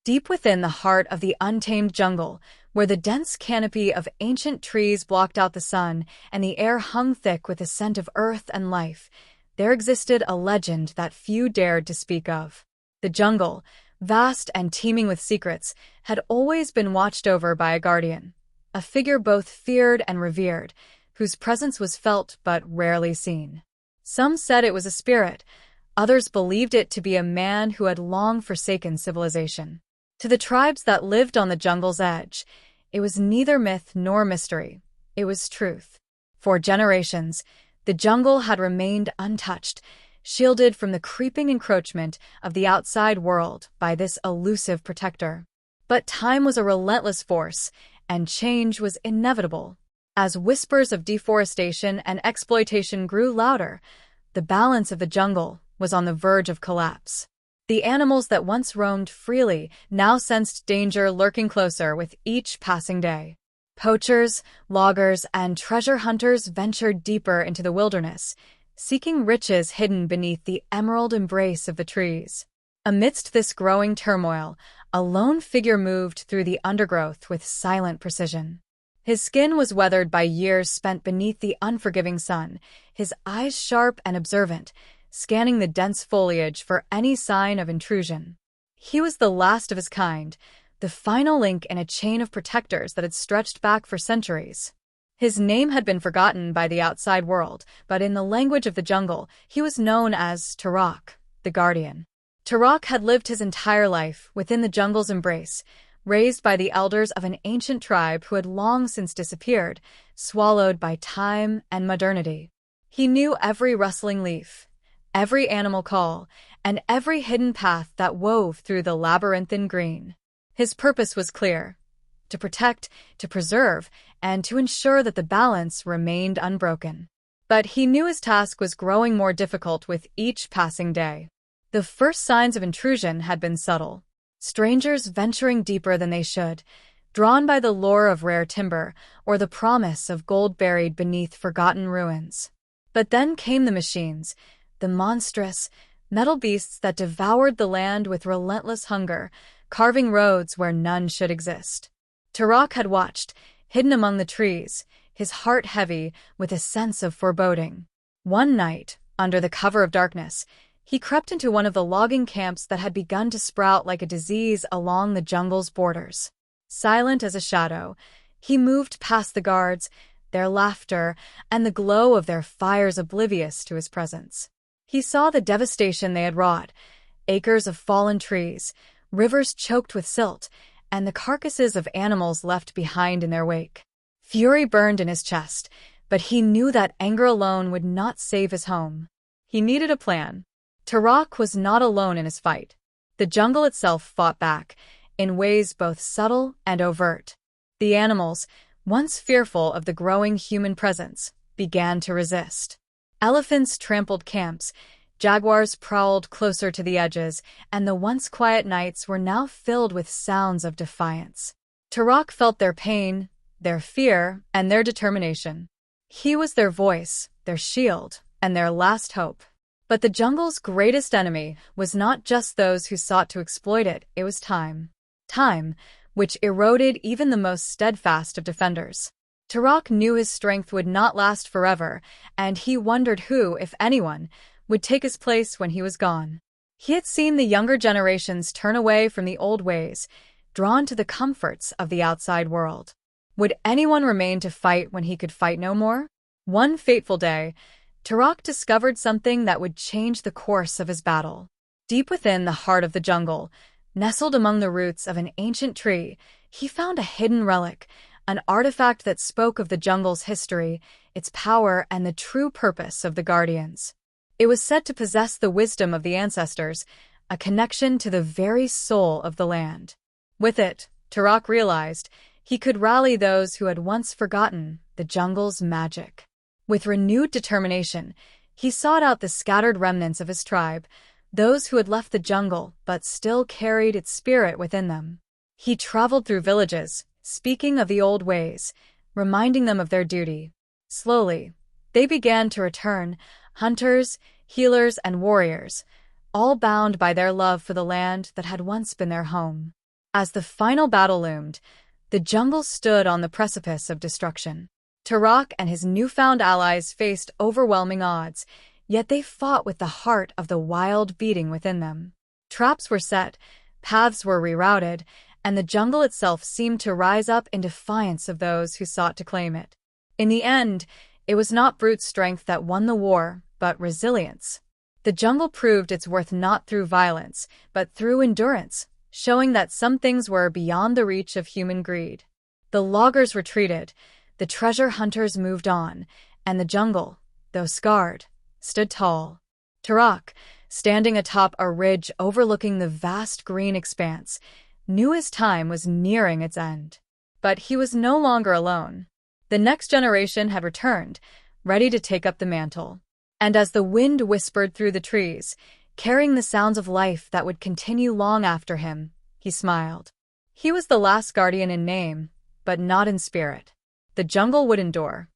Deep within the heart of the untamed jungle, where the dense canopy of ancient trees blocked out the sun and the air hung thick with the scent of earth and life, there existed a legend that few dared to speak of. The jungle, vast and teeming with secrets, had always been watched over by a guardian, a figure both feared and revered, whose presence was felt but rarely seen. Some said it was a spirit, others believed it to be a man who had long forsaken civilization. To the tribes that lived on the jungle's edge, it was neither myth nor mystery. It was truth. For generations, the jungle had remained untouched, shielded from the creeping encroachment of the outside world by this elusive protector. But time was a relentless force, and change was inevitable. As whispers of deforestation and exploitation grew louder, the balance of the jungle was on the verge of collapse. The animals that once roamed freely now sensed danger lurking closer with each passing day. Poachers, loggers, and treasure hunters ventured deeper into the wilderness, seeking riches hidden beneath the emerald embrace of the trees. Amidst this growing turmoil, a lone figure moved through the undergrowth with silent precision. His skin was weathered by years spent beneath the unforgiving sun, his eyes sharp and observant, scanning the dense foliage for any sign of intrusion. He was the last of his kind, the final link in a chain of protectors that had stretched back for centuries. His name had been forgotten by the outside world, but in the language of the jungle, he was known as Tarak, the Guardian. Tarak had lived his entire life within the jungle's embrace, raised by the elders of an ancient tribe who had long since disappeared, swallowed by time and modernity. He knew every rustling leaf, every animal call, and every hidden path that wove through the labyrinthine green. His purpose was clear: to protect, to preserve, and to ensure that the balance remained unbroken. But he knew his task was growing more difficult with each passing day. The first signs of intrusion had been subtle. Strangers venturing deeper than they should, drawn by the lure of rare timber or the promise of gold buried beneath forgotten ruins. But then came the machines, the monstrous, metal beasts that devoured the land with relentless hunger, carving roads where none should exist. Tarak had watched, hidden among the trees, his heart heavy with a sense of foreboding. One night, under the cover of darkness, he crept into one of the logging camps that had begun to sprout like a disease along the jungle's borders. Silent as a shadow, he moved past the guards, their laughter and the glow of their fires oblivious to his presence. He saw the devastation they had wrought: acres of fallen trees, rivers choked with silt, and the carcasses of animals left behind in their wake. Fury burned in his chest, but he knew that anger alone would not save his home. He needed a plan. Tarak was not alone in his fight. The jungle itself fought back, in ways both subtle and overt. The animals, once fearful of the growing human presence, began to resist. Elephants trampled camps, jaguars prowled closer to the edges, and the once quiet nights were now filled with sounds of defiance. Tarak felt their pain, their fear, and their determination. He was their voice, their shield, and their last hope. But the jungle's greatest enemy was not just those who sought to exploit it, it was time. Time, which eroded even the most steadfast of defenders. Tarak knew his strength would not last forever, and he wondered who, if anyone, would take his place when he was gone. He had seen the younger generations turn away from the old ways, drawn to the comforts of the outside world. Would anyone remain to fight when he could fight no more? One fateful day, Tarak discovered something that would change the course of his battle. Deep within the heart of the jungle, nestled among the roots of an ancient tree, he found a hidden relic, an artifact that spoke of the jungle's history, its power, and the true purpose of the guardians. It was said to possess the wisdom of the ancestors, a connection to the very soul of the land. With it, Tarak realized, he could rally those who had once forgotten the jungle's magic. With renewed determination, he sought out the scattered remnants of his tribe, those who had left the jungle but still carried its spirit within them. He traveled through villages, speaking of the old ways, reminding them of their duty. Slowly, they began to return, hunters, healers, and warriors, all bound by their love for the land that had once been their home. As the final battle loomed, the jungle stood on the precipice of destruction. Tarak and his newfound allies faced overwhelming odds, yet they fought with the heart of the wild beating within them. Traps were set, paths were rerouted, and the jungle itself seemed to rise up in defiance of those who sought to claim it. In the end, it was not brute strength that won the war, but resilience. The jungle proved its worth not through violence, but through endurance, showing that some things were beyond the reach of human greed. The loggers retreated, the treasure hunters moved on, and the jungle, though scarred, stood tall. Tarak, standing atop a ridge overlooking the vast green expanse, knew his time was nearing its end. But he was no longer alone. The next generation had returned, ready to take up the mantle. And as the wind whispered through the trees, carrying the sounds of life that would continue long after him, he smiled. He was the last guardian in name, but not in spirit. The jungle would endure.